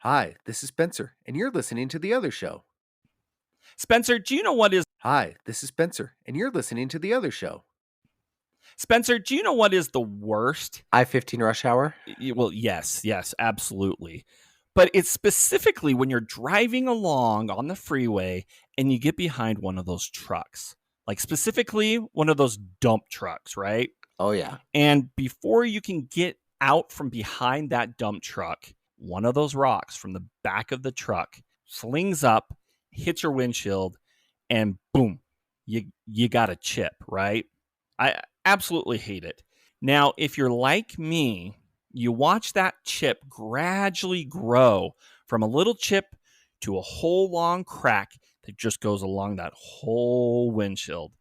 Hi, this is Spencer, and you're listening to The Other Show. Spencer, do you know what is Hi, this is Spencer, and you're listening to The Other Show. Spencer, do you know what is the worst? I-15 rush hour? Well, yes, absolutely. But it's specifically when you're driving along on the freeway and you get behind one of those trucks. Like specifically one of those dump trucks, right? Oh, yeah. And before you can get out from behind that dump truck, one of those rocks from the back of the truck slings up, hits your windshield, and boom, you got a chip, right? I absolutely hate it. Now, if you're like me, you watch that chip gradually grow from a little chip to a whole long crack that just goes along that whole windshield.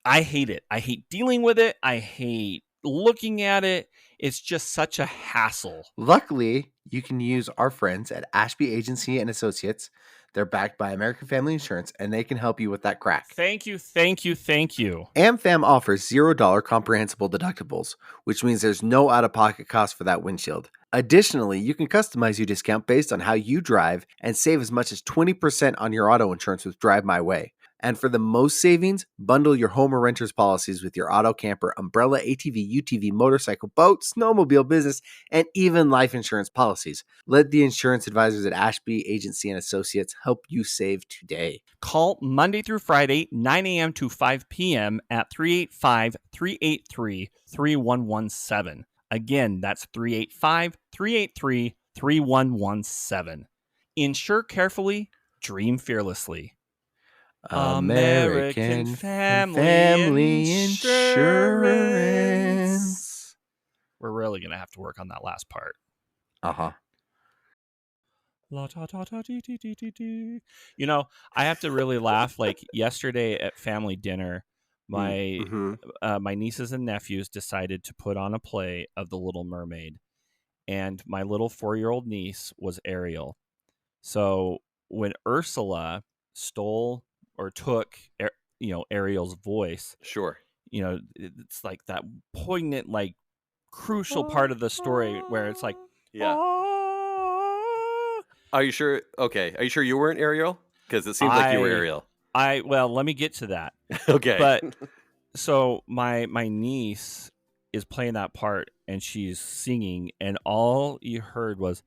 I hate it. I hate dealing with it. I hate looking at it. It's just such a hassle. Luckily, you can use our friends at Ashby Agency and Associates. They're backed by American Family Insurance, and they can help you with that crack. Thank you. AmFam offers $0 comprehensible deductibles, which means there's no out-of-pocket cost for that windshield. Additionally, you can customize your discount based on how you drive and save as much as 20% on your auto insurance with Drive My Way. And for the most savings, bundle your home or renter's policies with your auto, camper, umbrella, ATV, UTV, motorcycle, boat, snowmobile, business, and even life insurance policies. Let the insurance advisors at Ashby Agency and Associates help you save today. Call Monday through Friday, 9 a.m. to 5 p.m. at 385-383-3117. Again, that's 385-383-3117. Insure carefully, dream fearlessly. American Family Insurance. We're really going to have to work on that last part. Uh-huh. You know, I have to really laugh. Like yesterday at family dinner, my nieces and nephews decided to put on a play of The Little Mermaid, and my little 4-year-old niece was Ariel. So when Ursula stole or took, Ariel's voice, Sure, it's like that poignant, like crucial part of the story where it's like, yeah. Are you sure? Okay. Are you sure you weren't Ariel? Because it seems like you were Ariel. Well, let me get to that. Okay. But so my niece is playing that part and she's singing, and all you heard was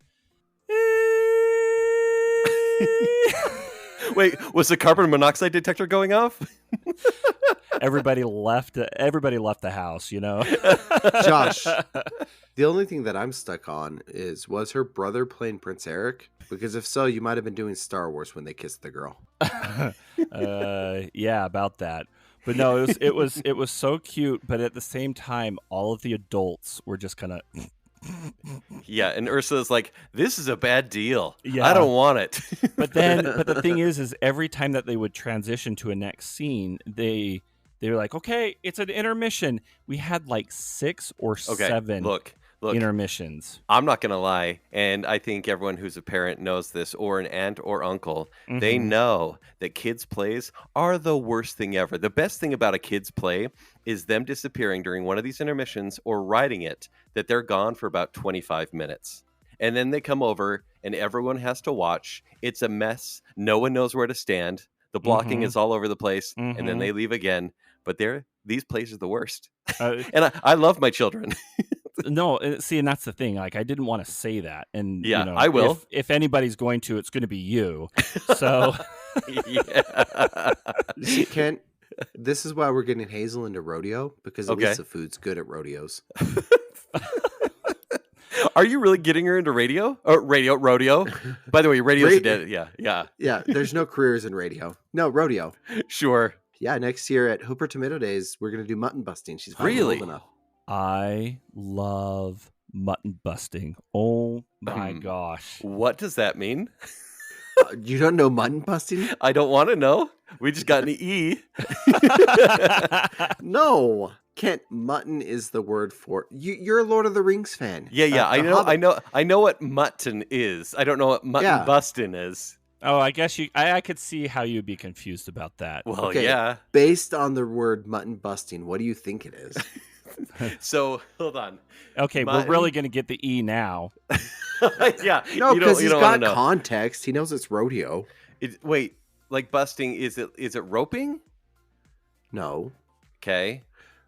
Wait, was the carbon monoxide detector going off? Everybody left the house, Josh, the only thing that I'm stuck on is, was her brother playing Prince Eric? Because if so, you might have been doing Star Wars when they kissed the girl. Yeah, about that. But no, it was so cute, but at the same time, all of the adults were just kind of Yeah, and Ursula's like, this is a bad deal. Yeah. I don't want it. But the thing is every time that they would transition to a next scene, they were like, okay, it's an intermission. We had like 6 or 7 look, intermissions. I'm not going to lie, and I think everyone who's a parent knows this, or an aunt or uncle. Mm-hmm. They know that kids' plays are the worst thing ever. The best thing about a kid's play is them disappearing during one of these intermissions or writing it, that they're gone for about 25 minutes. And then they come over and everyone has to watch. It's a mess. No one knows where to stand. The blocking is all over the place, and then they leave again. But these plays are the worst. And I love my children. No, see, and that's the thing. Like, I didn't want to say that, and yeah, I will. If anybody's going to, it's going to be you. So, yeah. Kent, this is why we're getting Hazel into rodeo, because at least the food's good at rodeos. Are you really getting her into radio? Or rodeo? By the way, radio's dead. Yeah. Yeah, there's no careers in radio. No, rodeo. Sure. Yeah, next year at Hooper Tomato Days, we're going to do mutton busting. She's finally really old enough. I love mutton busting. Oh my gosh. What does that mean? You don't know mutton busting? I don't want to know. We just got an E. No. Kent, mutton is the word for you're a Lord of the Rings fan. Yeah. I know what mutton is. I don't know what mutton busting is. Oh, I guess I could see how you'd be confused about that. Well, yeah. Based on the word mutton busting, what do you think it is? So hold on. Okay, we're really going to get the E now. Yeah. No, because he's got know. context. He knows it's rodeo. Wait, like busting, is it roping? No. Okay.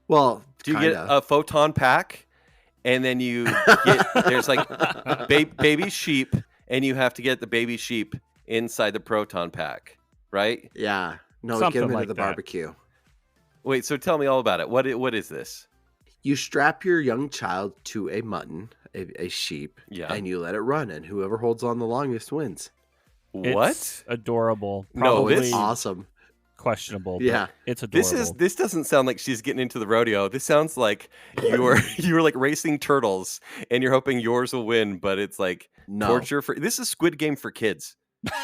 Well, do you get a photon pack, and then you get there's like baby sheep, and you have to get the baby sheep inside the proton pack, right? Yeah. No, Something get him into like the that. barbecue. Wait, so tell me all about it. What is this? You strap your young child to a mutton, a sheep, and you let it run, and whoever holds on the longest wins. What? It's adorable. No, Probably it's awesome. questionable. Yeah, it's adorable. This doesn't sound like she's getting into the rodeo. This sounds like you're like racing turtles, and you're hoping yours will win, but it's like torture for. This is Squid Game for kids.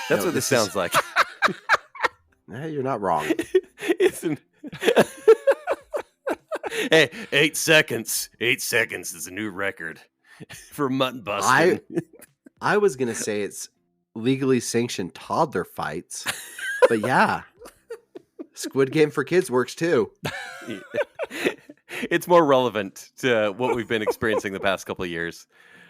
That's what this sounds like. You're not wrong. Isn't. Hey, 8 seconds. 8 seconds is a new record for mutton busting. I was gonna say it's legally sanctioned toddler fights, but yeah, Squid Game for kids works too. It's more relevant to what we've been experiencing the past couple of years.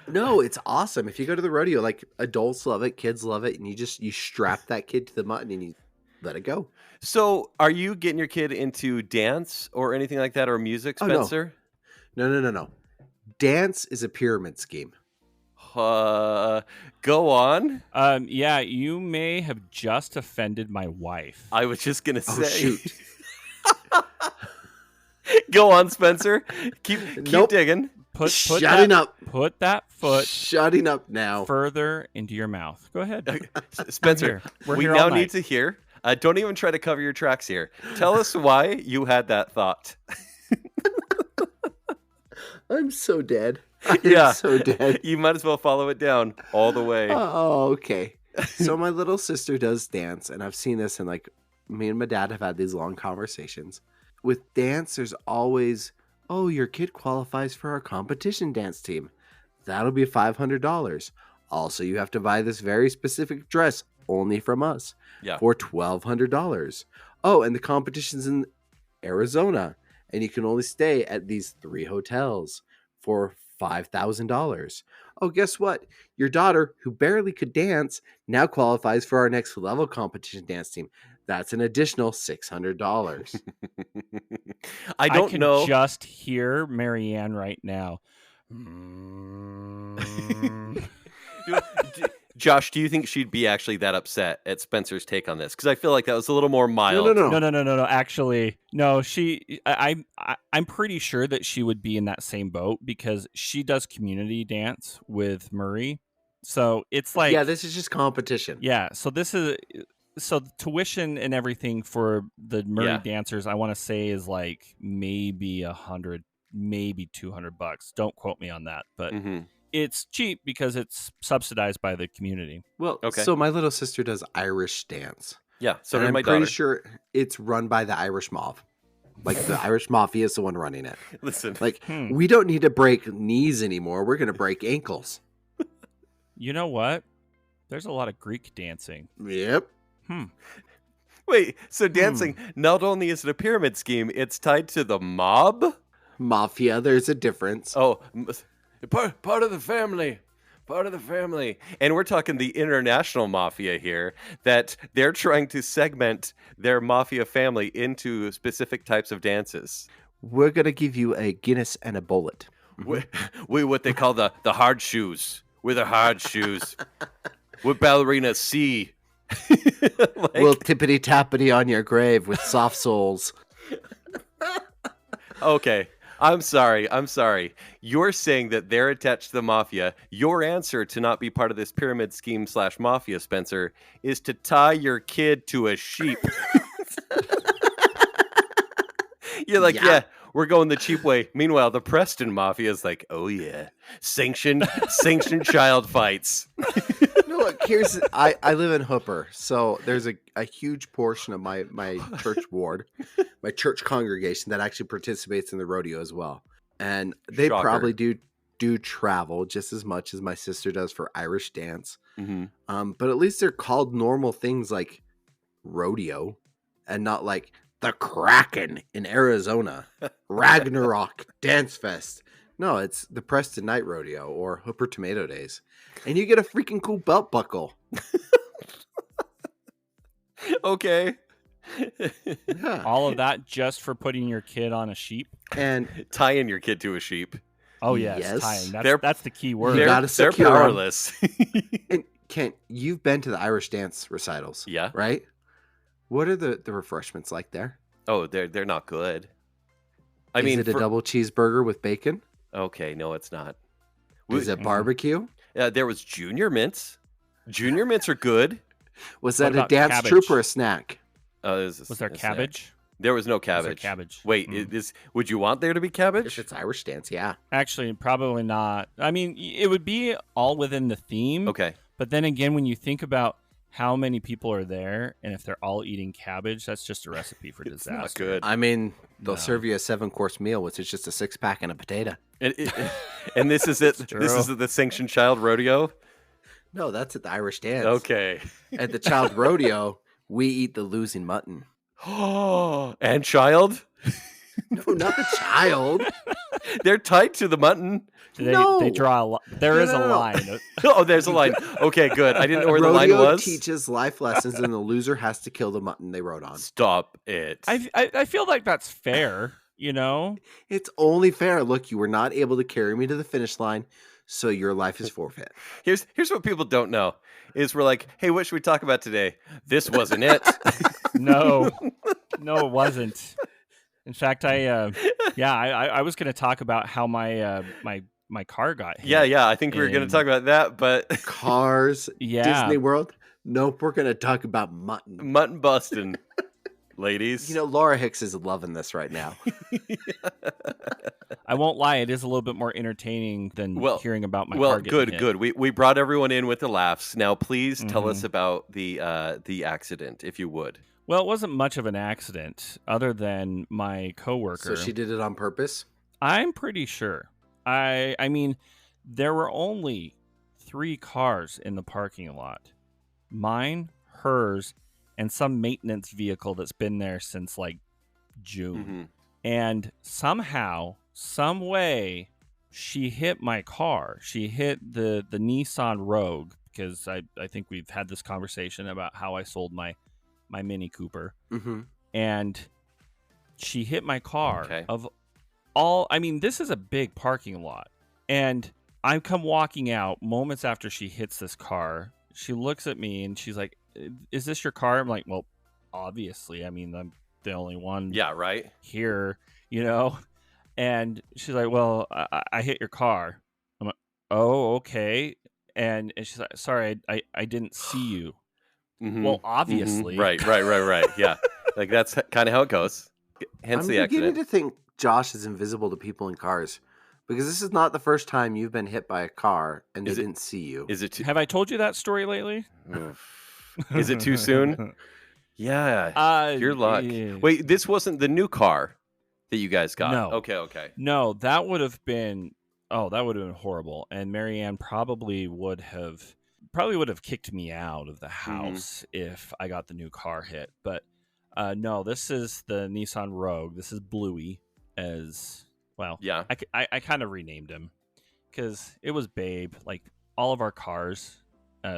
No, it's awesome. If you go to the rodeo, like adults love it, kids love it, and you strap that kid to the mutton and you let it go. So, are you getting your kid into dance or anything like that, or music, Spencer? No. Dance is a pyramid scheme. Go on. Yeah, you may have just offended my wife. I was just gonna say. Oh, shoot. Go on, Spencer. Keep digging. Put that foot shutting up now further into your mouth. Go ahead, Spencer. We now need to hear. Don't even try to cover your tracks here. Tell us why you had that thought. I'm so dead. I'm so dead. You might as well follow it down all the way. Oh, okay. So my little sister does dance, and I've seen this, and like me and my dad have had these long conversations. With dance, there's always, oh, your kid qualifies for our competition dance team. That'll be $500. Also, you have to buy this very specific dress only from us for $1,200. Oh, and the competition's in Arizona, and you can only stay at these 3 hotels for $5,000. Oh, guess what? Your daughter, who barely could dance, now qualifies for our next level competition dance team. That's an additional $600. I can just hear Marianne right now. Josh, do you think she'd be actually that upset at Spencer's take on this? Because I feel like that was a little more mild. No. Actually, no. I'm pretty sure that she would be in that same boat because she does community dance with Murray. So it's like, this is just competition. Yeah. So the tuition and everything for the Murray dancers, I want to say is like maybe $100, maybe $200. Don't quote me on that, but. Mm-hmm. It's cheap because it's subsidized by the community. Well, so my little sister does Irish dance. Yeah, so and I'm pretty sure it's run by the Irish mob. Like the Irish mafia is the one running it. Listen, like we don't need to break knees anymore. We're going to break ankles. You know what? There's a lot of Greek dancing. Yep. Wait, so dancing, not only is it a pyramid scheme, it's tied to the mob? Mafia, there's a difference. Oh, part of the family. Part of the family. And we're talking the international mafia here, that they're trying to segment their mafia family into specific types of dances. We're going to give you a Guinness and a bullet. We what they call the hard shoes. We're the hard shoes. We're ballerina C. We'll tippity-tappity on your grave with soft soles. Okay. I'm sorry. You're saying that they're attached to the mafia. Your answer to not be part of this pyramid scheme / mafia, Spencer, is to tie your kid to a sheep. You're like, yeah, we're going the cheap way. Meanwhile, the Preston mafia is like, oh yeah, sanctioned child fights. No, look, I live in Hooper, so there's a huge portion of my church ward, my church congregation that actually participates in the rodeo as well. And they probably do travel just as much as my sister does for Irish dance. Mm-hmm. But at least they're called normal things like rodeo and not like the Kraken in Arizona. Ragnarok Dance Fest. No, it's the Preston Night Rodeo or Hooper Tomato Days. And you get a freaking cool belt buckle. Okay. Yeah. All of that just for putting your kid on a sheep. And tying your kid to a sheep. Oh yes, Yes. tying. That's the key word. You gotta They're secure 'em. powerless. And Kent, you've been to the Irish dance recitals. Yeah. Right? What are the refreshments like there? Oh, they're not good. Is it a double cheeseburger with bacon? Okay, no, it's not. Is it barbecue? There was Junior Mints. Junior Mints are good. Was What that a about dance cabbage? troupe or a snack? Was there a snack. cabbage? There was no Was there cabbage. cabbage? Wait, would you want there to be cabbage? If it's Irish dance, yeah. Actually, probably not. I mean, it would be all within the theme. Okay. But then again, when you think about how many people are there, and if they're all eating cabbage, that's just a recipe for It's disaster. not good. I mean, they'll No. serve you a 7-course meal, which is just a 6-pack and a potato. And this is it. true. This is the Sanctioned Child Rodeo. No, that's at the Irish dance. Okay. At the child rodeo, we eat the losing mutton. And child? No, not the child. They're tied to the mutton. They draw a line. There is a No. line. Oh, there's a line. Okay, good. I didn't know where the line Rodeo was. teaches life lessons, and the loser has to kill the mutton they rode on. Stop it. I feel like that's fair. You know, It's only fair. Look, you were not able to carry me to the finish line, so your life is forfeit. Here's what people don't know is we're like, hey, what should we talk about today? This wasn't it. no, it wasn't. In fact, I was going to talk about how my my car got hit. Yeah. I think we were going to And- talk about that, but Cars, Yeah. Disney World. Nope, we're going to talk about mutton. mutton busting, ladies. You know, Laura Hicks is loving this right now. I won't lie, it is a little bit more entertaining than hearing about my car getting hit. good. We brought everyone in with the laughs. Now, please tell us Mhm. about the accident, if you would. Well, it wasn't much of an accident, other than my coworker. So she did it on purpose? I'm pretty sure. I mean, there were only 3 cars in the parking lot. Mine, hers, and some maintenance vehicle that's been there since like June. Mhm. And somehow, some way, she hit my car. She hit the Nissan Rogue, because I think we've had this conversation about how I sold my Mini Cooper. Mm-hmm. And she hit my car. Okay. I mean, this is a big parking lot. And I come walking out moments after she hits this car. She looks at me and she's like, "Is this your car?" I'm like, "Well, obviously. I mean, I'm the only one Yeah, right. here, you know?" And she's like, "Well, I hit your car." I'm like, "Oh, okay." And she's like, "Sorry, I didn't see you." Mhm. Well, Mhm. obviously. Right. Yeah. Like that's kind of how it goes. Hence I'm the beginning accident. to think Josh is invisible to people in cars, because this is not the first time you've been hit by a car and they Is it- didn't see you. Is it too? Have I told you that story lately? Is it too soon? Yeah. Your luck. yeah. Wait, this wasn't the new car that you guys got. No. Okay. No, that would have been horrible. And Marianne probably would have kicked me out of the house if I got the new car hit. But no, this is the Nissan Rogue. This is Bluey, as well. Yeah. I kind of renamed him because it was Babe. Like all of our cars,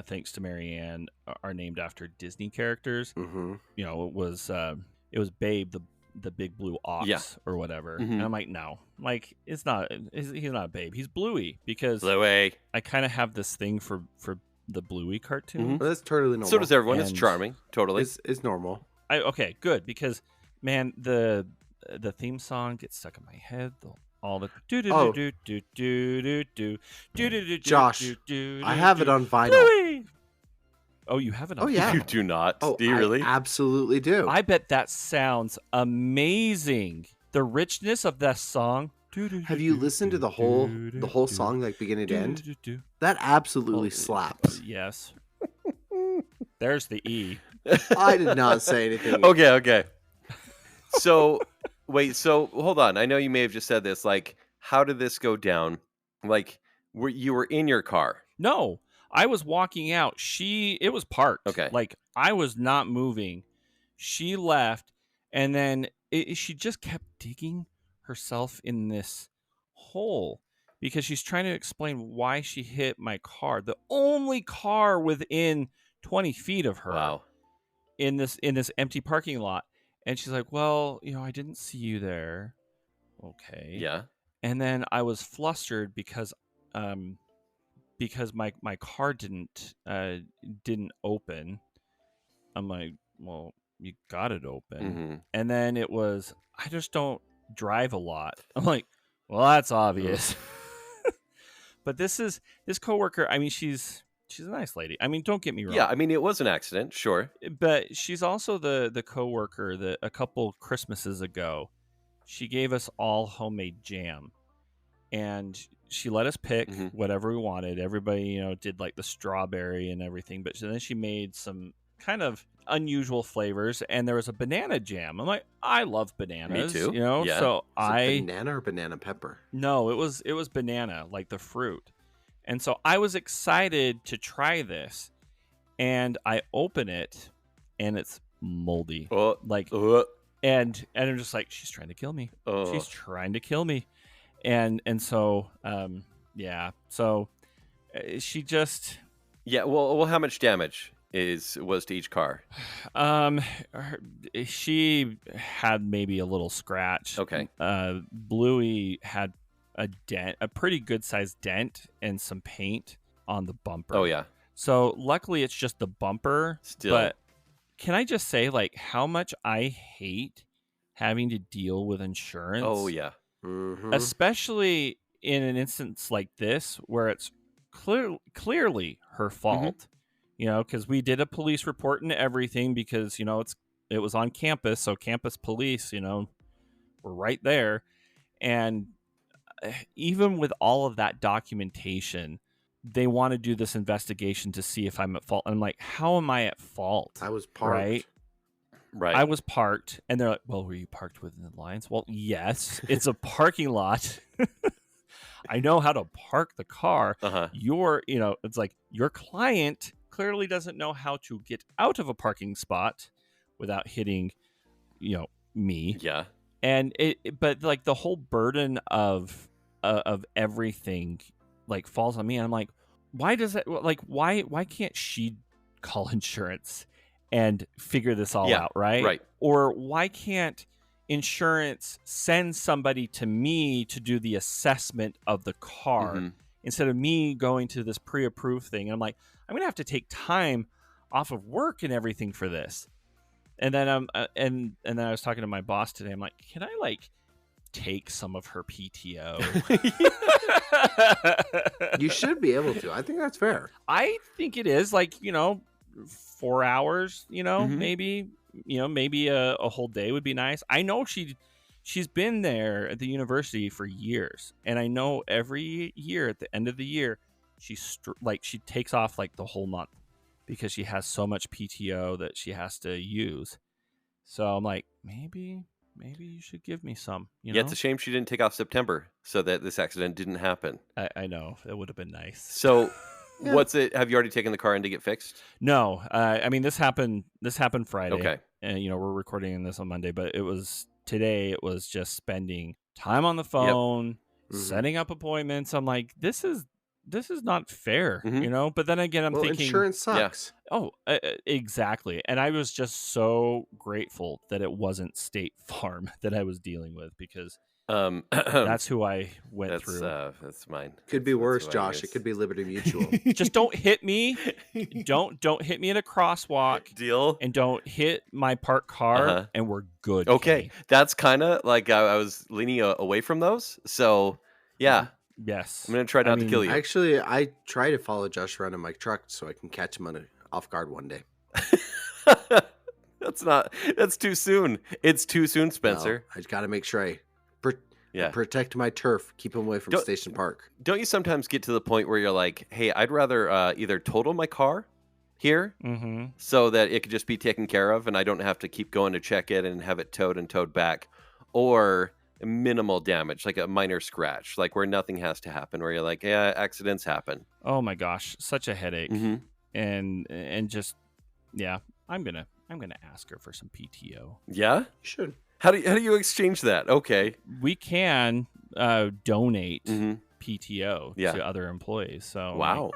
thanks to Marianne, are named after Disney characters. Mm-hmm. You know, it was Babe, the big blue ox, Yeah. or whatever. Mhm. And I'm like, no, like he's not Babe, he's Bluey, because Bluey. I kind of have this thing for the Bluey cartoon. Mhm. Well, that's totally normal. So does everyone. It's And- charming. Totally. It's normal. Okay, good, because man, the theme song gets stuck in my head. All the Oh. Josh, I have it on vinyl. Bluey. Oh, you have it on. Oh, yeah. You do not. Oh, Do you really? I absolutely do. I bet that sounds amazing. The richness of that song. Have you listened to the whole song, like beginning to end? That absolutely slaps. Yes. There's the E. I did not say anything. Okay. So, wait. So, hold on. I know you may have just said this. Like, how did this go down? Like, you were in your car? No, I was walking out. It was parked. Okay. Like I was not moving. She left, And then she just kept digging herself in this hole because she's trying to explain why she hit my car, the only car within 20 feet of her. Wow. In this empty parking lot. And she's like, well, I didn't see you there. Okay. Yeah. And then I was flustered because my car didn't open. I'm like, well, you got it open. Mm-hmm. And then it was, I just don't drive a lot. I'm like, well, that's obvious. But this coworker, I mean, she's a nice lady. I mean, don't get me wrong. Yeah, I mean, it was an accident, sure. But she's also the coworker that a couple Christmases ago, she gave us all homemade jam. And she let us pick whatever we wanted. Everybody, did like the strawberry and everything. But then she made some kind of unusual flavors, and there was a banana jam. I'm like, I love bananas. Me too. Yeah. So banana or banana pepper? No, it was banana, like the fruit. And so I was excited to try this, and I open it, and it's moldy. And I'm just like, she's trying to kill me. She's trying to kill me. And so yeah. So she just Well, how much damage was to each car? She had maybe a little scratch. Okay. Bluey had a dent, a pretty good sized dent, and some paint on the bumper. Oh yeah. So luckily it's just the bumper. Still. But can I just say, like, how much I hate having to deal with insurance? Oh yeah. Mm-hmm. Especially in an instance like this where it's clearly her fault. Because we did a police report and everything because it was on campus, so campus police were right there. And even with all of that documentation, they want to do this investigation to see if I'm at fault. And I'm like, how am I at fault? I was parked. Right. I was parked. And they're like, well, were you parked within the lines? Well, yes. It's a parking lot. I know how to park the car. It's like your client clearly doesn't know how to get out of a parking spot without hitting, me. Yeah. And but like the whole burden of everything like falls on me. And I'm like, why does that, like, why can't she call insurance and figure this all out? Right. Or why can't insurance send somebody to me to do the assessment of the car instead of me going to this pre-approved thing? And I'm like, I'm going to have to take time off of work and everything for this. And then and then I was talking to my boss today. I'm like, can I like take some of her PTO? You should be able to. I think that's fair. I think it is, like, 4 hours, maybe, maybe a whole day would be nice. I know she's been there at the university for years, and I know every year at the end of the year, she takes off like the whole month because she has so much PTO that she has to use. So I'm like, maybe you should give me some. Yeah, it's a shame she didn't take off September so that this accident didn't happen. I know, it would have been nice. So what's it? Have you already taken the car in to get fixed? No, I mean, this happened Friday. Okay. And we're recording this on Monday, but today it was just spending time on the phone, setting up appointments. I'm like, this is not fair, But then again, I'm thinking insurance sucks. Yeah. Oh, exactly. And I was just so grateful that it wasn't State Farm that I was dealing with, because that's who I went through. That's mine. Could be worse, Josh. It could be Liberty Mutual. Just don't hit me. Don't hit me in a crosswalk. Deal. And don't hit my parked car, and we're good. Okay, Kenny. that's kind of like I was leaning away from those. So yeah. Yes. I'm going to try not to kill you. Actually, I try to follow Josh around in my truck so I can catch him off guard one day. That's too soon. It's too soon, Spencer. No, I just got to make sure I protect my turf, keep him away from Station Park. Don't you sometimes get to the point where you're like, hey, I'd rather either total my car here so that it could just be taken care of and I don't have to keep going to check it and have it towed back, or minimal damage, like a minor scratch, like where nothing has to happen, where you're like, yeah, accidents happen. Oh my gosh, such a headache. And just, yeah, I'm gonna I'm going to ask her for some PTO. Yeah? You should. How do you exchange that? Okay. We can donate Mhm. PTO Yeah. to other employees. So Wow.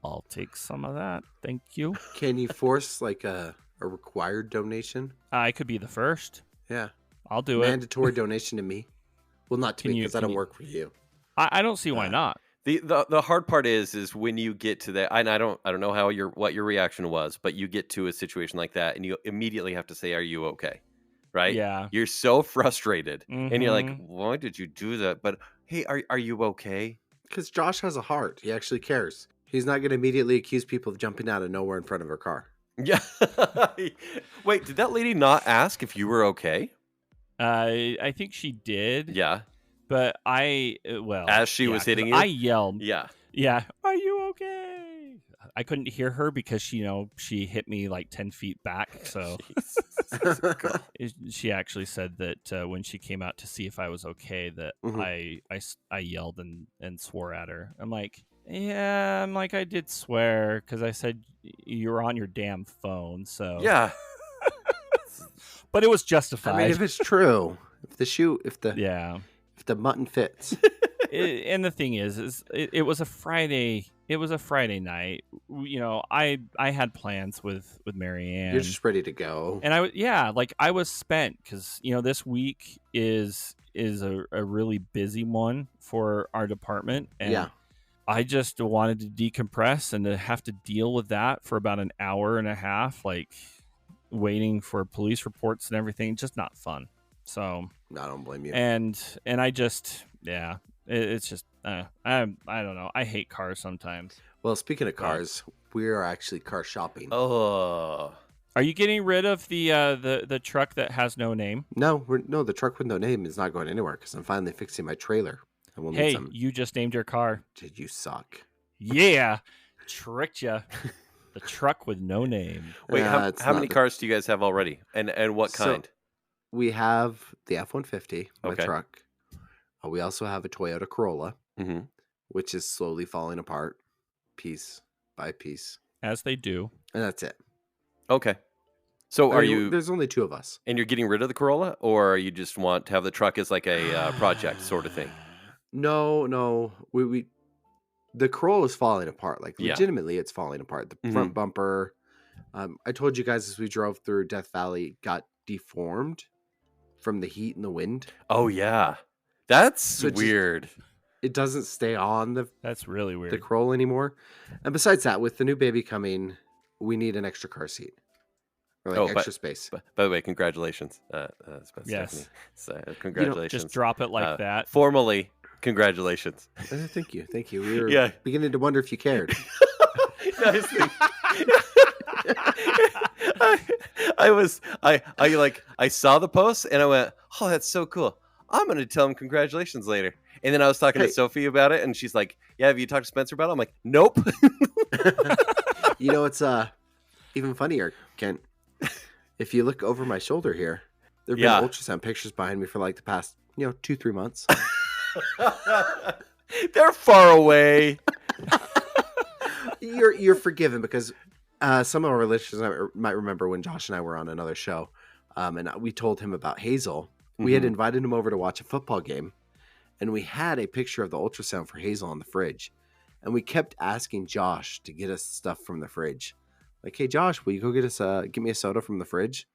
I'll take some of that. Thank you. Can you force like a required donation? I could be the first. Yeah. I'll do it. Mandatory donation to me. Well, not to Can me you- because I can don't you- work for you. I don't see why not. The hard part is when you get to that, and I don't know how what your reaction was, but you get to a situation like that and you immediately have to say, "Are you okay?" Right? Yeah. You're so frustrated, and you're like, Mhm. "Why did you do that?" But hey, are you okay? Because Josh has a heart. He actually cares. He's not going to immediately accuse people of jumping out of nowhere in front of her car. Yeah. Wait, did that lady not ask if you were okay? I think she did. Yeah. But As she was 'cause hitting you? I yelled. Yeah. Yeah. Are you okay? I couldn't hear her because she hit me like 10 feet back. So she actually said that when she came out to see if I was okay, that Mhm. I yelled and swore at her. I'm like, yeah, I did swear because I said you're on your damn phone. So Yeah. but it was justified. I mean, if it's true, if the yeah. if the mutton fits. And the thing is it was a Friday. It was a Friday night. I had plans with Marianne. You're just ready to go. And I was spent because this week is a really busy one for our department, and Yeah. I just wanted to decompress, and to have to deal with that for about an hour and a half, like waiting for police reports and everything, just not fun. So I don't blame you. and I just it's just I don't know. I hate cars sometimes. Well, speaking of cars, we are actually car shopping. Oh. Are you getting rid of the truck that has no name? No, the truck with no name is not going anywhere because I'm finally fixing my trailer. And we'll need Hey, some. you just named your car. Did you suck? Yeah, tricked you. The truck with no name. Wait, It's how not many cars do you guys have already? And what So- kind? We have the F-150, my Okay. truck. We also have a Toyota Corolla, Mm-hmm. which is slowly falling apart, piece by piece, As they do. and that's it. Okay. So I mean, There's only two of us. and you're getting rid of the Corolla, or you just want to have the truck as like a project sort of thing? No. The Corolla is falling apart. Like Yeah. legitimately, it's falling apart. The front bumper. I told you guys as we drove through Death Valley, got deformed from the heat and the wind. Oh yeah, that's So it just- weird. It doesn't stay on That's really the weird. Corolla anymore. And besides that, with the new baby coming, we need an extra car seat. Or like extra space. By the way, congratulations, Yes. Stephanie. So, congratulations. Just drop it like that. Formally, congratulations. Thank you. We were Yeah. beginning to wonder if you cared. Nice thing. I saw the post and I went, oh, that's so cool. I'm going to tell him congratulations later. And then I was talking to Sophie about it, and she's like, yeah, have you talked to Spencer about it? I'm like, nope. You know, it's even funnier, Kent. If you look over my shoulder here, there have been ultrasound pictures behind me for like the past, 2-3 months. They're far away. You're forgiven because some of our listeners might remember when Josh and I were on another show, and we told him about Hazel. We had invited him over to watch a football game, and we had a picture of the ultrasound for Hazel on the fridge, and we kept asking Josh to get us stuff from the fridge. Like, hey Josh, will you go get me a soda from the fridge?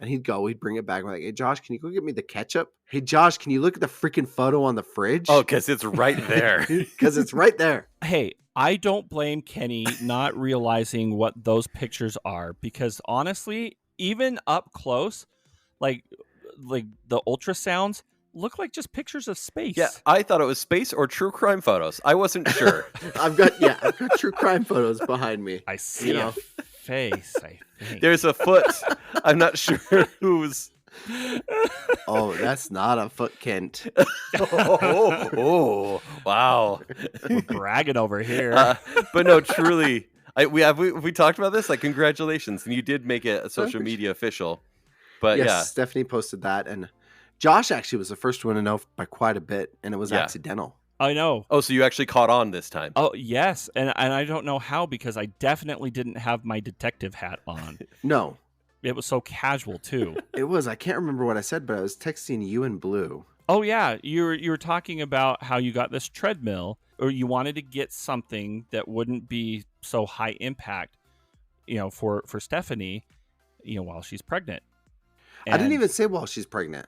And he'd bring it back. We're like, hey Josh, can you go get me the ketchup? Hey Josh, can you look at the freaking photo on the fridge? Oh, because it's right there. Because it's right there. Hey, I don't blame Kenny not realizing what those pictures are, because honestly, even up close, like the ultrasounds look like just pictures of space. Yeah, I thought it was space or true crime photos. I wasn't sure. I've got true crime photos behind me. I see a face, I think. There's a foot. I'm not sure whose. Oh, that's not a foot, Kent. Oh, wow. We're bragging over here. But no, truly, we talked about this. Like, congratulations, and you did make it a social media official. But yes, yeah, Stephanie posted that, and Josh actually was the first one to know by quite a bit, and it was accidental. I know. Oh, so you actually caught on this time? Oh, yes, and I don't know how, because I definitely didn't have my detective hat on. No, It was so casual too. It was. I can't remember what I said, but I was texting you and Blue. Oh yeah, you were talking about how you got this treadmill, or you wanted to get something that wouldn't be so high impact, for Stephanie, while she's pregnant. I didn't even say while she's pregnant.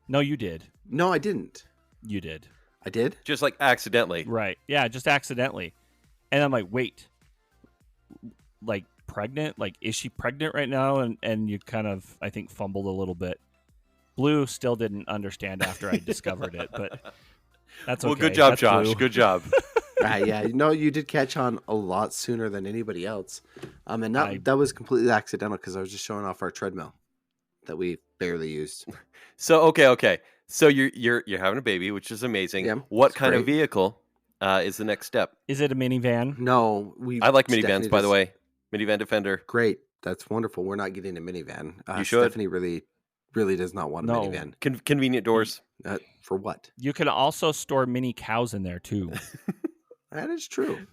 No, you did. No, I didn't. You did. I did? Just like accidentally. Right. Yeah, just accidentally. And I'm like, wait, like pregnant? Like, is she pregnant right now? And you kind of, I think, fumbled a little bit. Blue still didn't understand after I discovered it, but that's okay. Well, good job, That's Josh. Blue. Good job. Yeah, you did catch on a lot sooner than anybody else. And that was completely accidental because I was just showing off our treadmill that we barely used. So okay. So you're having a baby, which is amazing. Yeah, what kind great. of vehicle is the next step? Is it a minivan? No, I like minivans, by the way. Minivan Defender. Great, that's wonderful. We're not getting a minivan. You should. Stephanie really does not want a minivan. Convenient doors. For what? You could also store mini cows in there too. That is true.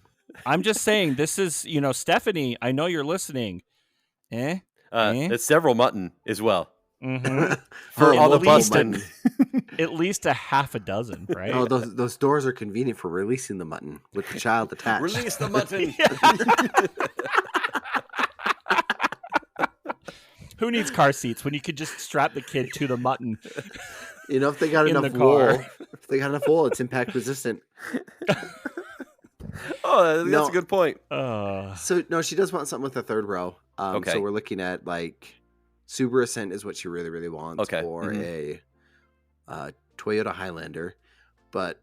I'm just saying, this is, Stephanie, I know you're listening. It's several mutton as well. Mm-hmm. For all the least mutton. At least a half a dozen, right? Oh, those doors are convenient for releasing the mutton with the child attached. Release the mutton. Who needs car seats when you could just strap the kid to the mutton? If they got in enough the wool, car. It's impact resistant. Oh, that's a good point. So no, she does want something with a third row. Okay. So we're looking at like Subaru Ascent is what she really, really wants, Okay. or a Toyota Highlander. But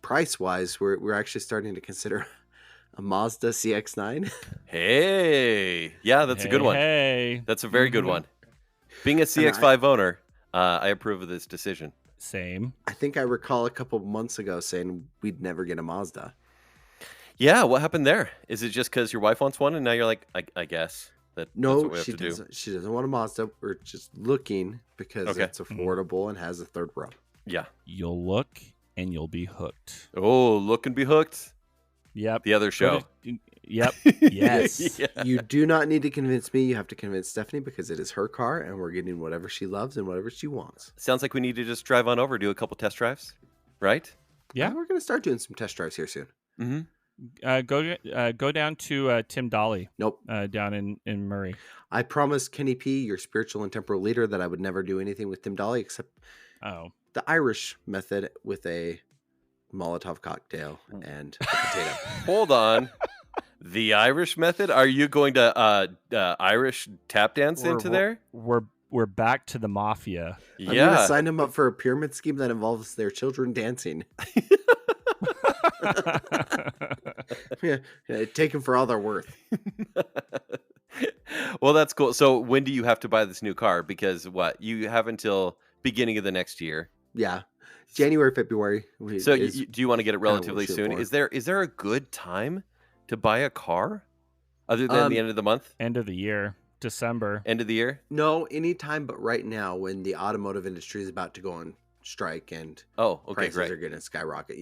price wise, we're actually starting to consider a Mazda CX-9. Hey, yeah, that's a good one. Hey, That's a very good one. Being a CX-5 owner, I approve of this decision. Same. I think I recall a couple months ago saying we'd never get a Mazda. Yeah, what happened there? Is it just because your wife wants one, and now you're like, I guess that's what we have she to do. doesn't. She doesn't want a Mazda. We're just looking because Okay. it's affordable and has a third row. Yeah. You'll look and you'll be hooked. Oh, look and be hooked. Yep. The other show. Yep. Yes. Yeah. You do not need to convince me. You have to convince Stephanie because it is her car, and we're getting whatever she loves and whatever she wants. Sounds like we need to just drive on over, do a couple test drives, right? Yeah. We're going to start doing some test drives here soon. Mm-hmm. Go down to Tim Dolly. Nope. Down in Murray. I promised Kenny P, your spiritual and temporal leader, that I would never do anything with Tim Dolly except the Irish method with a Molotov cocktail and a potato. Hold on. The Irish method? Are you going to Irish tap dance into there? We're back to the mafia. I'm going to sign him up for a pyramid scheme that involves their children dancing. Yeah, take them for all they're worth. Well, that's cool. So when do you have to buy this new car? Because you have until beginning of the next year. Yeah, January, February. So do you want to get it relatively soon? for. Is there a good time to buy a car other than the end of the month? End of the year. December. End of the year? No, anytime but right now when the automotive industry is about to go on strike and prices are going to skyrocket,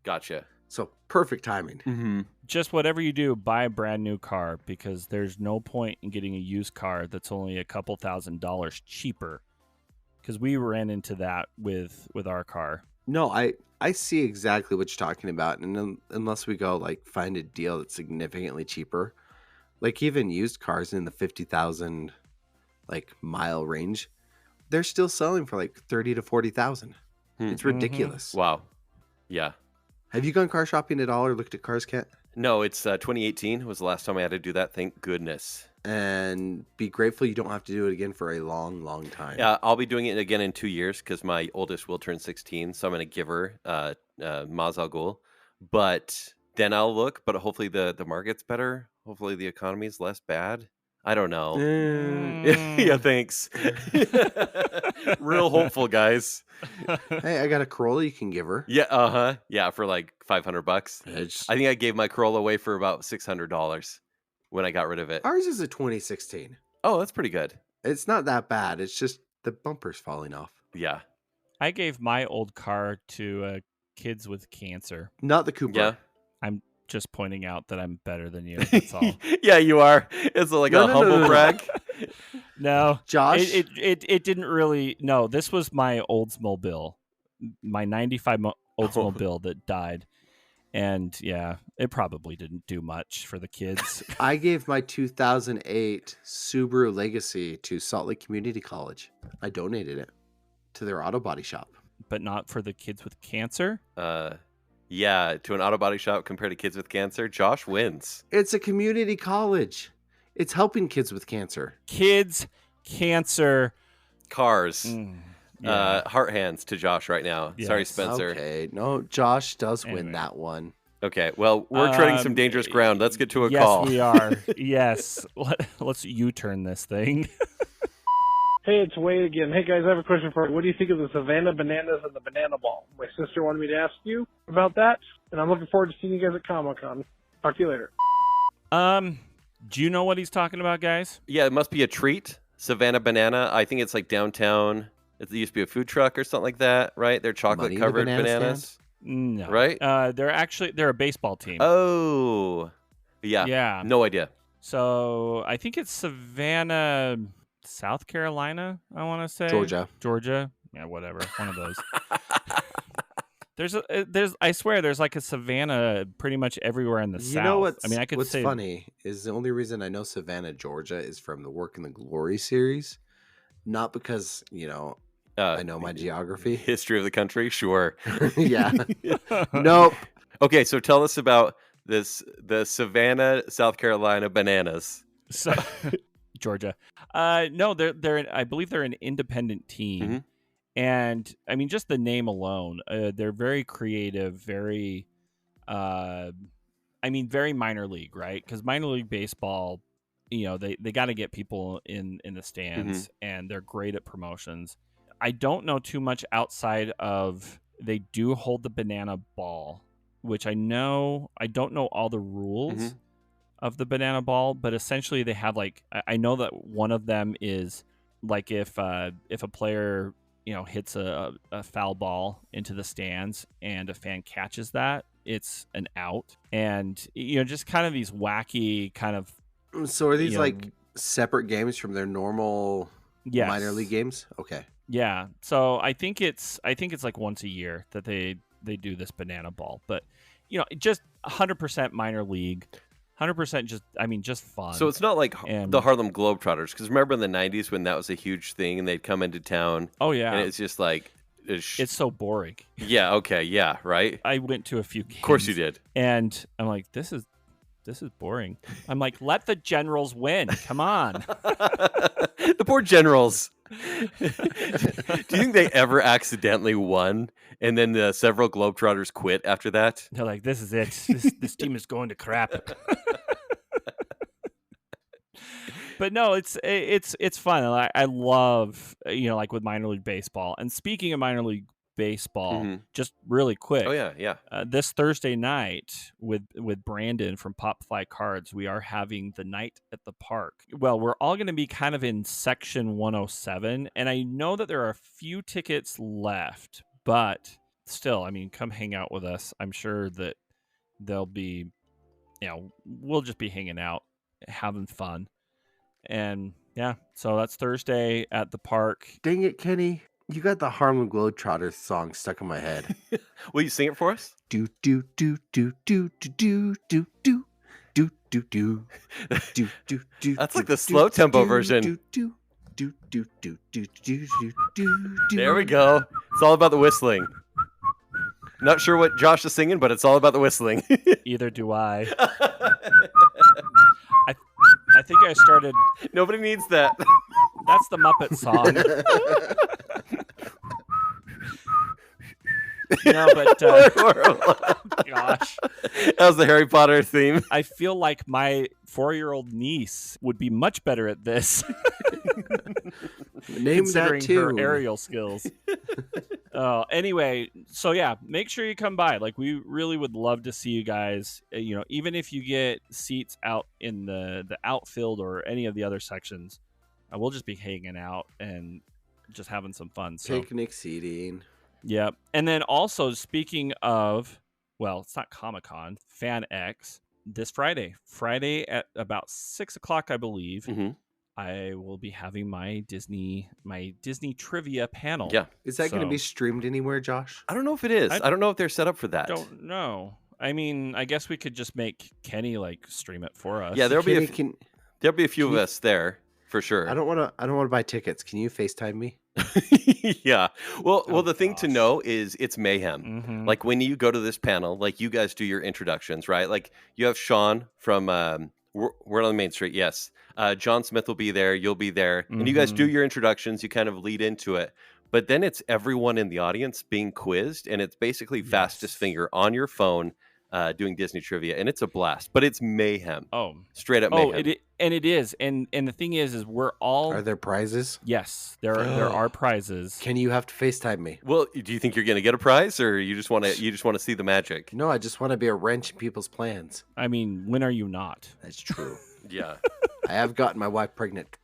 Gotcha. So perfect timing. Mm-hmm. Just whatever you do, buy a brand new car because there's no point in getting a used car that's only a couple $1,000s cheaper. Because we ran into that with our car. No, I see exactly what you're talking about, and unless we go find a deal that's significantly cheaper, even used cars in the 50,000 mile range, they're still selling for 30 to 40,000. It's ridiculous. Wow. Yeah. Have you gone car shopping at all or looked at cars, Kent? No, it's 2018 was the last time I had to do that. Thank goodness. And be grateful you don't have to do it again for a long, long time. Yeah, I'll be doing it again in 2 years because my oldest will turn 16, so I'm going to give her Mazal Gul. But then I'll look, but hopefully the market's better. Hopefully the economy's less bad. I don't know. Yeah, thanks. Real hopeful, guys. Hey, I got a Corolla you can give her. Yeah, yeah, for $500. It's... I think I gave my Corolla away for about $600 when I got rid of it. Ours is a 2016. Oh, that's pretty good. It's not that bad. It's just the bumper's falling off. Yeah. I gave my old car to kids with cancer. Not the Cooper. Yeah. I'm just pointing out that I'm better than you. That's all. Yeah, you are. It's a humble brag. No, Josh? it didn't really. No, this was my Oldsmobile, my '95 Oldsmobile that died, and yeah, it probably didn't do much for the kids. I gave my 2008 Subaru Legacy to Salt Lake Community College. I donated it to their auto body shop. But not for the kids with cancer. Yeah, to an auto body shop compared to kids with cancer, Josh wins. It's a community college. It's helping kids with cancer. Kids, cancer, cars. Yeah. Heart hands to Josh right now. Yes. Sorry, Spencer. Okay, no, Josh does win that one. Okay, well, we're treading some dangerous ground. Let's get to a call. Yes, we are. Yes, let's U-turn this thing. Hey, it's Wade again. Hey, guys, I have a question for you. What do you think of the Savannah Bananas and the Banana Ball? My sister wanted me to ask you about that, and I'm looking forward to seeing you guys at Comic-Con. Talk to you later. Do you know what he's talking about, guys? Yeah, it must be a treat. Savannah Banana. I think it's like downtown. It used to be a food truck or something like that, right? They're chocolate-covered bananas. No. Right? They're a baseball team. Oh. Yeah. No idea. So I think it's Savannah, South Carolina, I want to say. Georgia. Yeah, whatever. One of those. I swear there's like a Savannah pretty much everywhere in the South. You know what's, I mean, I could what's say funny is the only reason I know Savannah, Georgia is from the Work in the Glory series. Not because, I know my geography. History of the country? Sure. Yeah. Nope. Okay, so tell us about the Savannah, South Carolina Bananas. So, Georgia. No, they're I believe they're an independent team. Mm-hmm. And I mean, just the name alone, they're very creative, very minor league, right? Because minor league baseball, they got to get people in the stands, and they're great at promotions. I don't know too much outside of they do hold the banana ball, which I don't know all the rules of the banana ball, but essentially they have I know that one of them is like if a player hits a foul ball into the stands and a fan catches that, it's an out. And just kind of these wacky kind of. So are these separate games from their normal minor league games? Okay. Yeah. So I think it's like once a year that they do this banana ball, but just 100% minor league, 100% just fun. So it's not like the Harlem Globetrotters, because remember in the 90s when that was a huge thing and they'd come into town. Oh yeah. And it's just like it's so boring. Yeah. Okay. Yeah. Right. I went to a few games. Of course you did. And I'm like, this is boring. I'm like, let the Generals win. Come on. The poor Generals. Do you think they ever accidentally won and then several Globetrotters quit after that? They're like, this is it. This team is going to crap. But no, it's fun. I love, like with minor league baseball. And speaking of minor league baseball, just really quick. Oh yeah. This Thursday night with Brandon from Pop Fly Cards, we are having the night at the park. Well, we're all going to be kind of in section 107, and I know that there are a few tickets left, but still, I mean, come hang out with us. I'm sure that they'll be, we'll just be hanging out, having fun. And yeah, so that's Thursday at the park. Dang it, Kenny. You got the Harlem Globetrotters song stuck in my head. Will you sing it for us? Do do do do do do do do do do do do do do do. That's like the slow tempo version. There we go. It's all about the whistling. Not sure what Josh is singing, but it's all about the whistling. Either do I. I think I started. Nobody needs that. That's the Muppet song. No, but gosh, that was the Harry Potter theme. I feel like my 4-year-old niece would be much better at this. Name that too. Her aerial skills. Anyway, so yeah, make sure you come by. Like, we really would love to see you guys. Even if you get seats out in the outfield or any of the other sections, we'll just be hanging out and just having some fun. So. Picnic seating. Yep. And then also, speaking of, well, it's not Comic-Con, Fan X, this Friday at about 6 o'clock, I believe. I will be having my Disney trivia panel. Yeah. Is that going to So- be streamed anywhere, Josh? I don't know if it is. I don't know if they're set up for that. Don't know. I mean, I guess we could just make Kenny like stream it for us. Yeah, there'll be a Kenny, few of us there for sure. I don't want to buy tickets. Can you FaceTime me? Yeah. Well, Oh, the thing to gosh. know is it's mayhem. Mhm. Like when you go to this panel, like you guys do your introductions, right? Like you have Sean from Word on the Main Street. Yes. John Smith will be there. You'll be there. And you guys do your introductions. You kind of lead into it. But then it's everyone in the audience being quizzed. And it's basically fastest finger on your phone doing Disney trivia. And it's a blast. But it's mayhem. Oh, Straight up mayhem. it is. And the thing is we're all. Are there prizes? Yes, there are prizes. Can you have to FaceTime me? Well, do you think you're going to get a prize, or you just want to see the magic? No, I just want to be a wrench in people's plans. I mean, when are you not? That's true. Yeah. I have gotten my wife pregnant.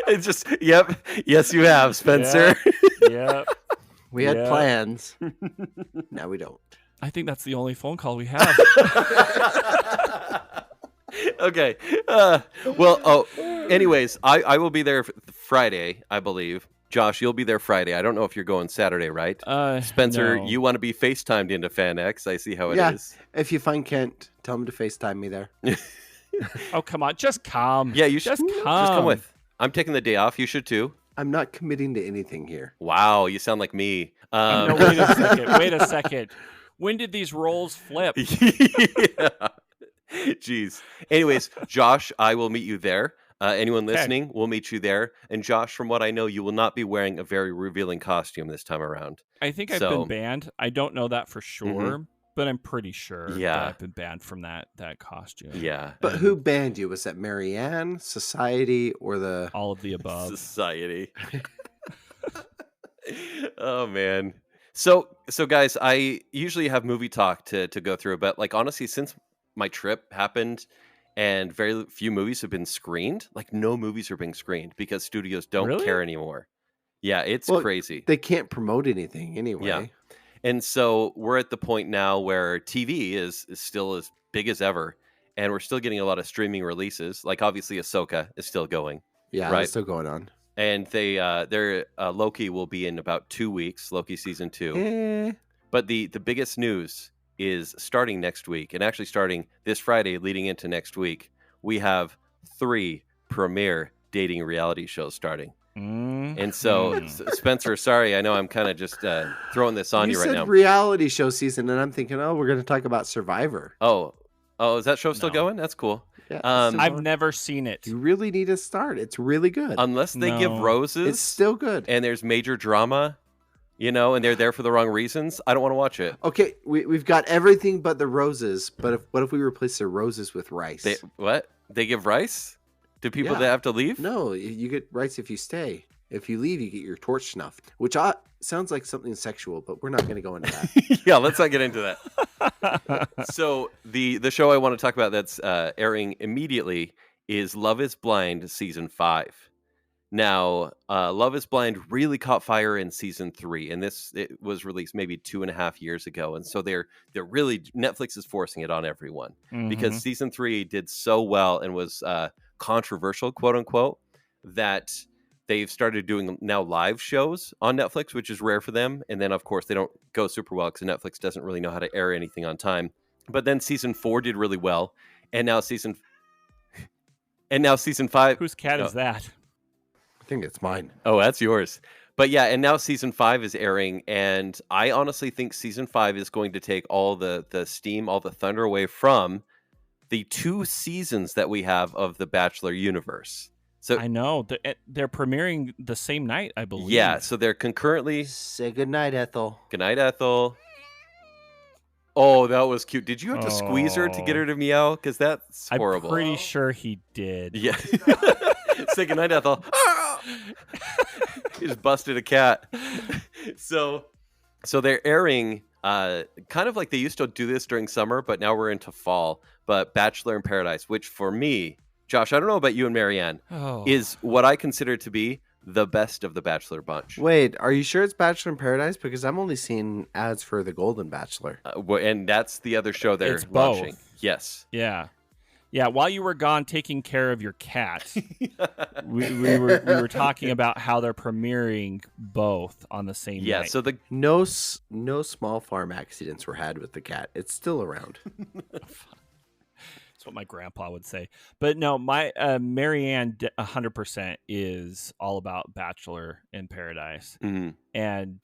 It's just, yep. Yes, you have, Spencer. Yeah. We had Yeah. plans. Now we don't. I think that's the only phone call we have. Okay. Anyways, I will be there Friday, I believe. Josh, you'll be there Friday. I don't know if you're going Saturday, right? Spencer, no. you want to be FaceTimed into FanX. I see how it is. If you find Kent, tell him to FaceTime me there. Oh, come on. Just come. Yeah, you should Just just come with. I'm taking the day off. You should too. I'm not committing to anything here. Wow, you sound like me. No, wait a second. Wait a second. When did these roles flip? Yeah. Jeez. Anyways, Josh, I will meet you there. Anyone listening, we'll meet you there. And Josh, from what I know, you will not be wearing a very revealing costume this time around. I think I've been banned. I don't know that for sure, but I'm pretty sure that I've been banned from that costume. Yeah. But who banned you? Was that Marianne, Society, or the... All of the above. Society. Oh, man. So guys, I usually have movie talk to go through, but like honestly, since my trip happened and very few movies have been screened, like no movies are being screened because studios don't care anymore. Yeah, it's crazy. They can't promote anything anyway. Yeah. And so we're at the point now where TV is still as big as ever, and we're still getting a lot of streaming releases. Like obviously Ahsoka is still going. Yeah, right? it's still going on. And their Loki will be in about 2 weeks, Loki season 2. But the biggest news is starting next week, and actually starting this Friday leading into next week, we have 3 premiere dating reality shows starting. And so, Spencer, sorry, I know I'm kind of just throwing this on you right now. You said reality show season, and I'm thinking, we're going to talk about Survivor. Oh, is that show still going? That's cool. Yeah, I've never seen it. You really need to start. It's really good. Unless they give roses. It's still good. And there's major drama, and they're there for the wrong reasons. I don't want to watch it. Okay, we've got everything but the roses. But what if we replace the roses with rice? What? They give rice? Do people that have to leave? No, you get rice if you stay. If you leave, you get your torch snuffed, which sounds like something sexual, but we're not going to go into that. Yeah, let's not get into that. So the show I want to talk about that's airing immediately is Love is Blind Season 5. Now, Love is Blind really caught fire in Season 3, and it was released maybe 2.5 years ago. And so they're really, Netflix is forcing it on everyone because Season 3 did so well and was controversial, quote unquote, that they've started doing now live shows on Netflix, which is rare for them. And then, of course, they don't go super well because Netflix doesn't really know how to air anything on time. But then Season 4 did really well. And now Season 5. Whose cat is that? I think it's mine. Oh, that's yours. But yeah, and now Season 5 is airing. And I honestly think Season 5 is going to take all the steam, all the thunder away from the 2 seasons that we have of the Bachelor universe. So I know they're premiering the same night, I believe. Yeah, so they're concurrently. Say goodnight, Ethel. Good night, Ethel. Oh, that was cute. Did you have to squeeze her to get her to meow? Because that's horrible. I'm pretty sure he did. Yeah. Say goodnight, Ethel. He just busted a cat. So they're airing kind of like they used to do this during summer, but now we're into fall. But Bachelor in Paradise, which for me, Josh, I don't know about you and Marianne, is what I consider to be the best of the Bachelor bunch. Wait, are you sure it's Bachelor in Paradise? Because I'm only seeing ads for the Golden Bachelor. And that's the other show they're launching. Yes. Yeah. Yeah, while you were gone taking care of your cat, we were talking about how they're premiering both on the same night. Yeah, so no small farm accidents were had with the cat. It's still around. That's what my grandpa would say. But no, my Marianne 100% is all about Bachelor in Paradise. Mhm. And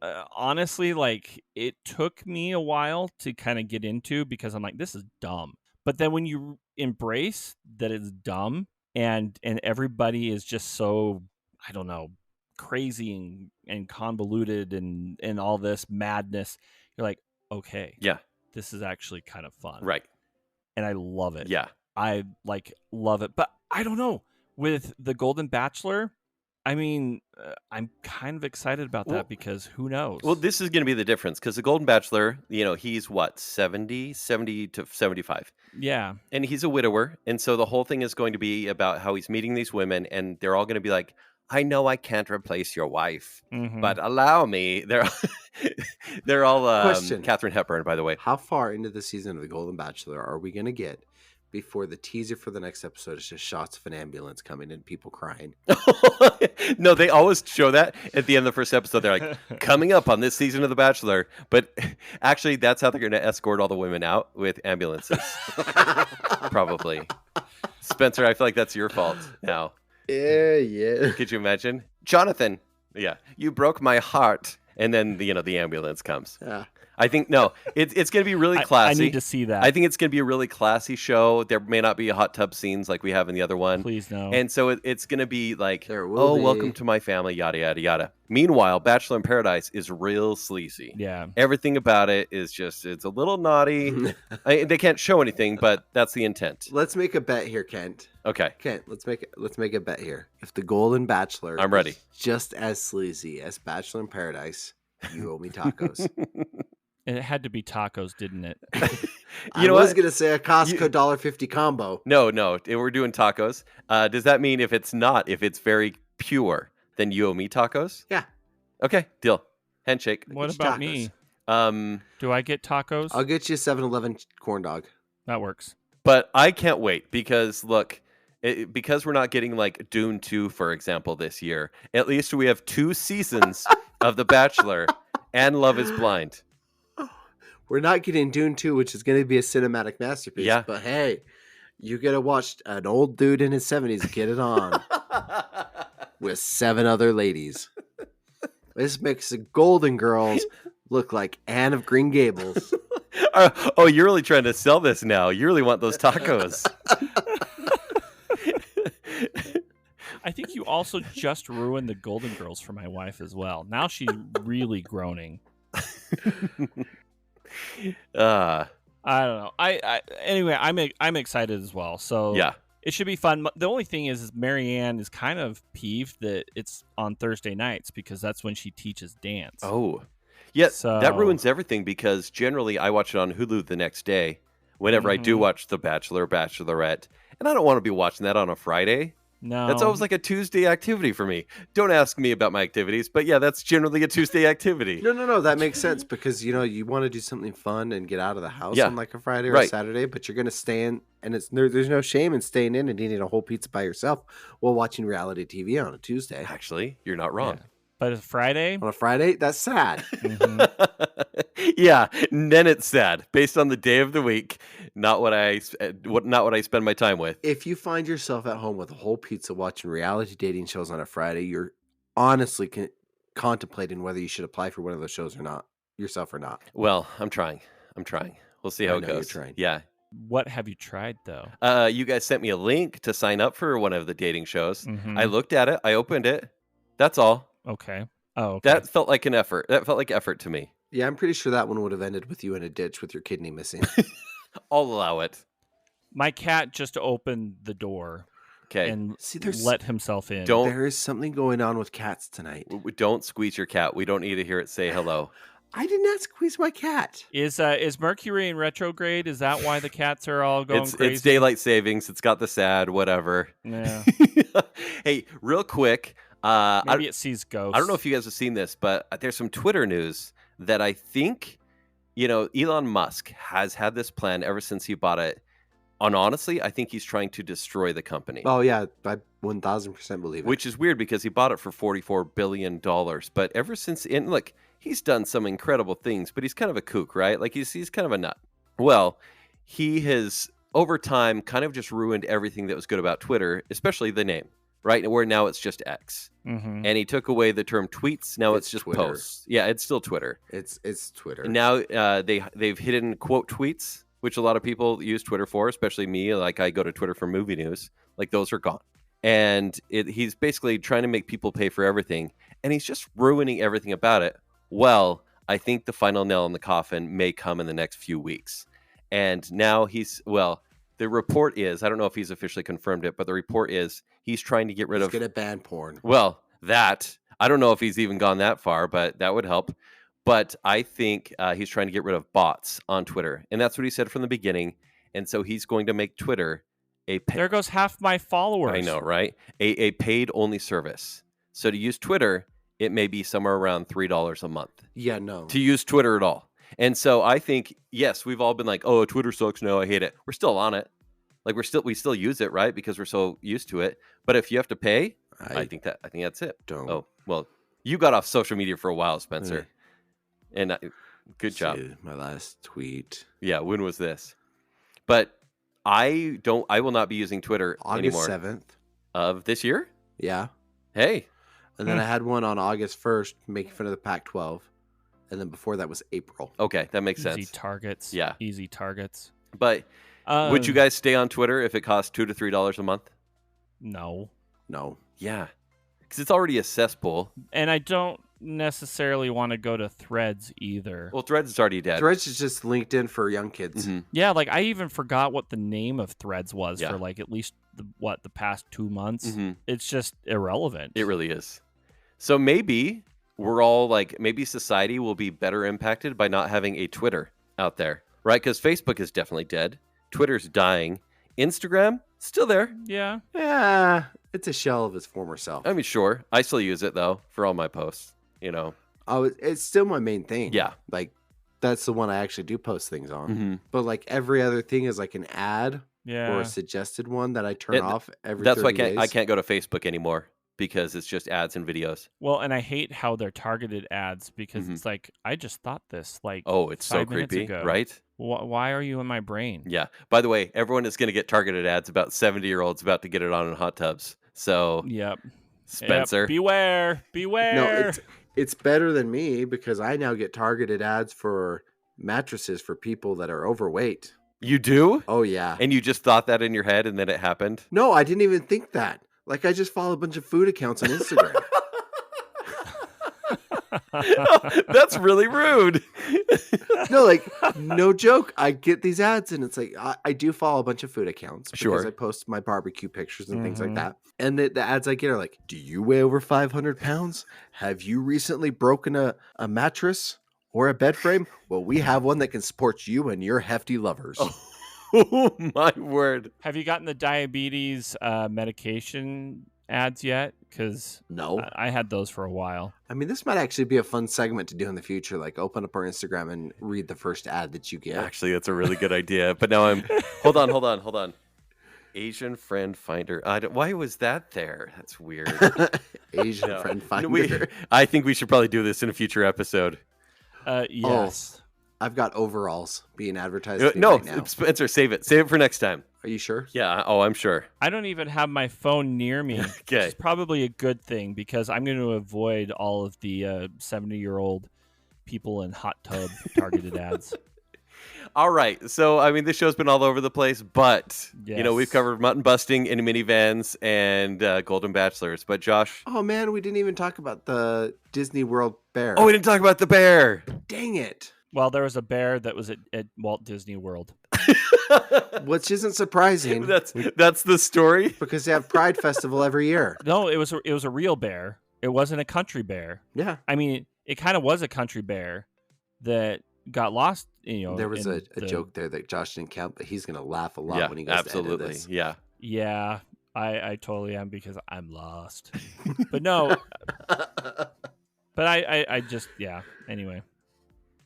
honestly, like, it took me a while to kind of get into, because I'm like, this is dumb. But then when you embrace that it's dumb and everybody is just so, I don't know, crazy and convoluted and all this madness, you're like, okay, yeah, this is actually kind of fun. right. And I love it. Yeah. I love it. But I don't know, with the Golden Bachelor, I mean, I'm kind of excited about that, because who knows? Well, this is going to be the difference, because the Golden Bachelor, he's what, 70 to 75. Yeah. And he's a widower. And so the whole thing is going to be about how he's meeting these women, and they're all going to be like, I know I can't replace your wife, but allow me. They're all Question. Katharine Hepburn, by the way. How far into the season of The Golden Bachelor are we going to get before the teaser for the next episode is just shots of an ambulance coming and people crying? No, they always show that at the end of the first episode. They're like, coming up on this season of The Bachelor. But actually, that's how they're going to escort all the women out, with ambulances. Probably. Spencer, I feel like that's your fault now. Yeah. Could you imagine? Jonathan, yeah, you broke my heart. And then, the ambulance comes. Yeah. I think, no, it's going to be really classy. I need to see that. I think it's going to be a really classy show. There may not be a hot tub scenes like we have in the other one. Please no. And so it's going to be like, There will be. welcome to my family, yada, yada, yada. Meanwhile, Bachelor in Paradise is real sleazy. Yeah. Everything about it is just, it's a little naughty. They can't show anything, but that's the intent. Let's make a bet here, Kent. Okay. Kent, let's make a bet here. If the Golden Bachelor I'm ready. is just as sleazy as Bachelor in Paradise, you owe me tacos. It had to be tacos, didn't it? I was going to say a Costco $1.50 combo. No, we're doing tacos. Does that mean if it's very pure, then you owe me tacos? Yeah. Okay, deal. Handshake. What you about tacos. me? Do I get tacos? I'll get you a 7-Eleven corn dog. That works. But I can't wait, because look, because we're not getting like Dune 2, for example, this year, at least we have 2 seasons of The Bachelor and Love is Blind. We're not getting Dune 2, which is going to be a cinematic masterpiece. Yeah. But hey, you get to watch an old dude in his 70s get it on with 7 other ladies. This makes the Golden Girls look like Anne of Green Gables. Oh, you're really trying to sell this now. You really want those tacos. I think you also just ruined the Golden Girls for my wife as well. Now she's really groaning. I don't know. Anyway, I'm excited as well. So yeah, it should be fun. The only thing is Marianne is kind of peeved that it's on Thursday nights, because that's when she teaches dance. Oh, yeah. So that ruins everything, because generally I watch it on Hulu the next day whenever I do watch The Bachelor, Bachelorette, and I don't want to be watching that on a Friday. No, That's always like a Tuesday activity for me. Don't ask me about my activities, but yeah, that's generally a Tuesday activity. No. That makes sense, because, you want to do something fun and get out of the house on like a Friday or a Saturday, but you're going to stay in, and there's no shame in staying in and eating a whole pizza by yourself while watching reality TV on a Tuesday. Actually, you're not wrong. Yeah. But it's Friday? On a Friday? That's sad. Yeah, and then it's sad based on the day of the week, not what I spend my time with. If you find yourself at home with a whole pizza watching reality dating shows on a Friday, you're honestly contemplating whether you should apply for one of those shows or not, yourself or not. Well, I'm trying. We'll see how it goes. You're trying. Yeah. What have you tried, though? You guys sent me a link to sign up for one of the dating shows. Mm-hmm. I looked at it. I opened it. That's all. Okay. Oh, okay. That felt like an effort. That felt like effort to me. Yeah, I'm pretty sure that one would have ended with you in a ditch with your kidney missing. I'll allow it. My cat just opened the door Okay. and See, there's let himself in. There is something going on with cats tonight. Don't squeeze your cat. We don't need to hear it say hello. I did not squeeze my cat. Is Mercury in retrograde? Is that why the cats are all going crazy? It's daylight savings. It's got the sad, whatever. Yeah. Hey, real quick. Maybe it sees ghosts. I don't know if you guys have seen this, but there's some Twitter news that I think, Elon Musk has had this plan ever since he bought it And honestly, I think he's trying to destroy the company. Oh, yeah. I 1,000% believe it. Which is weird because he bought it for $44 billion. But ever since, and look, he's done some incredible things, but he's kind of a kook, right? Like he's kind of a nut. Well, he has, over time, kind of just ruined everything that was good about Twitter, especially the name, right? Where now it's just X. Mm-hmm. And he took away the term tweets. Now it's just Twitter. posts. Yeah, it's still Twitter. It's Twitter. And now they've hidden quote tweets, which a lot of people use Twitter for, especially me. Like I go to Twitter for movie news. Like those are gone. And he's basically trying to make people pay for everything. And he's just ruining everything about it. Well, I think the final nail in the coffin may come in the next few weeks. And now the report is, I don't know if he's officially confirmed it, but the report is he's trying to get rid of... He's going to ban porn. Well, I don't know if he's even gone that far, but that would help. But I think he's trying to get rid of bots on Twitter. And that's what he said from the beginning. And so he's going to make Twitter there goes half my followers. I know, right? A paid-only service. So to use Twitter, it may be somewhere around $3 a month. Yeah, no. To use Twitter at all. And so I think, yes, we've all been like, oh, Twitter sucks. No, I hate it. We're still on it. Like we still use it, right? Because we're so used to it. But if you have to pay, I think that's it. Don't. Oh, well, you got off social media for a while, Spencer. And good job. My last tweet. Yeah, when was this? But I will not be using Twitter anymore. August 7th. Of this year? Yeah. Hey. And then I had one on August 1st making fun of the Pac-12. And then before that was April. Okay, that makes sense. Easy targets. Yeah. Easy targets. But would you guys stay on Twitter if it cost $2 to $3 a month? No. Yeah. Because it's already a cesspool. And I don't necessarily want to go to Threads either. Well, Threads is already dead. Threads is just LinkedIn for young kids. Mm-hmm. Yeah, like I even forgot what the name of Threads was Yeah. for like at least the past 2 months. Mm-hmm. It's just irrelevant. It really is. So maybe we're all like, maybe society will be better impacted by not having a Twitter out there, right? Because Facebook is definitely dead. Twitter's dying. Instagram, still there. Yeah. Yeah, it's a shell of its former self. I mean, sure. I still use it, though, for all my posts, you know. Oh, it's still my main thing. Yeah. Like, that's the one I actually do post things on. Mm-hmm. But, like, every other thing is like an ad Yeah. or a suggested one that I turn off every That's why 30 days. I can't go to Facebook anymore because it's just ads and videos. Well, and I hate how they're targeted ads because Mhm. it's like, I just thought this like Oh, it's so 5 minutes creepy, ago. right? Why are you in my brain? Yeah. By the way, everyone is going to get targeted ads. About 70-year-olds about to get it on in hot tubs. So, Yep. Spencer. Yep. Beware. No, it's better than me because I now get targeted ads for mattresses for people that are overweight. You do? Oh, yeah. And you just thought that in your head and then it happened? No, I didn't even think that. Like, I just follow a bunch of food accounts on Instagram. That's really rude. No, like, no joke. I get these ads, and it's like, I do follow a bunch of food accounts because Sure. I post my barbecue pictures and things like Mhm. that. And the ads I get are like, do you weigh over 500 pounds? Have you recently broken a mattress or a bed frame? Well, we have one that can support you and your hefty lovers. Oh, my word. Have you gotten the diabetes medication ads yet? Because No. I had those for a while. I mean, this might actually be a fun segment to do in the future. Like, open up our Instagram and read the first ad that you get. Actually, that's a really good idea. But now hold on. Asian friend finder. Why was that there? That's weird. Asian No. friend finder. I think we should probably do this in a future episode. Yes. I've got overalls being advertised to me No, right now. Spencer, save it. Save it for next time. Are you sure? Yeah. Oh, I'm sure. I don't even have my phone near me. Okay. Which is probably a good thing because I'm going to avoid all of the 70-year-old people in hot tub targeted ads. All right. So, I mean, this show's been all over the place, but, you know, we've Yes. covered mutton busting in minivans and Golden Bachelors. But, Josh. Oh, man, we didn't even talk about the Disney World bear. Oh, we didn't talk about the bear. Dang it. Well, there was a bear that was at Walt Disney World. Which isn't surprising That's the story. because they have Pride Festival every year. No, it was a real bear. It wasn't a country bear. Yeah. I mean, it kind of was a country bear that got lost. You know, There was a in the- joke there that Josh didn't count, but he's going to laugh a lot Yeah, when he goes to absolutely. edit this. Yeah. Yeah, I totally am because I'm lost. But no, but I just, yeah. Anyway,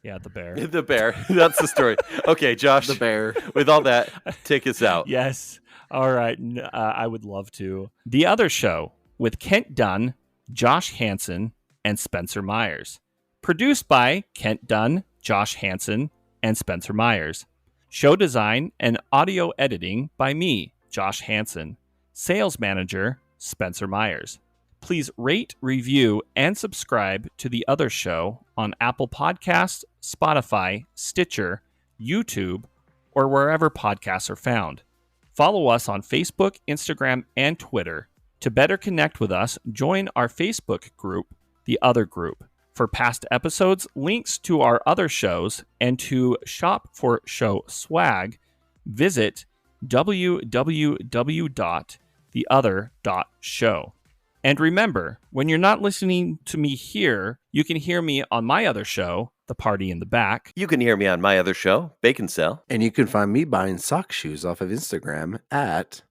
Yeah, the bear. The bear. That's the story. Okay, Josh. The bear. With all that, take us out. Yes. All right. I would love to. The Other Show with Kent Dunn, Josh Hansen, and Spencer Myers. Produced by Kent Dunn, Josh Hansen, and Spencer Myers. Show design and audio editing by me, Josh Hansen. Sales manager, Spencer Myers. Please rate, review, and subscribe to The Other Show on Apple Podcasts, Spotify, Stitcher, YouTube, or wherever podcasts are found. Follow us on Facebook, Instagram, and Twitter. To better connect with us, join our Facebook group, The Other Group. For past episodes, links to our other shows, and to shop for show swag, visit www.theother.show. And remember, when you're not listening to me here, you can hear me on my other show, The Party in the Back. You can hear me on my other show, Bacon Cell. And you can find me buying sock shoes off of Instagram at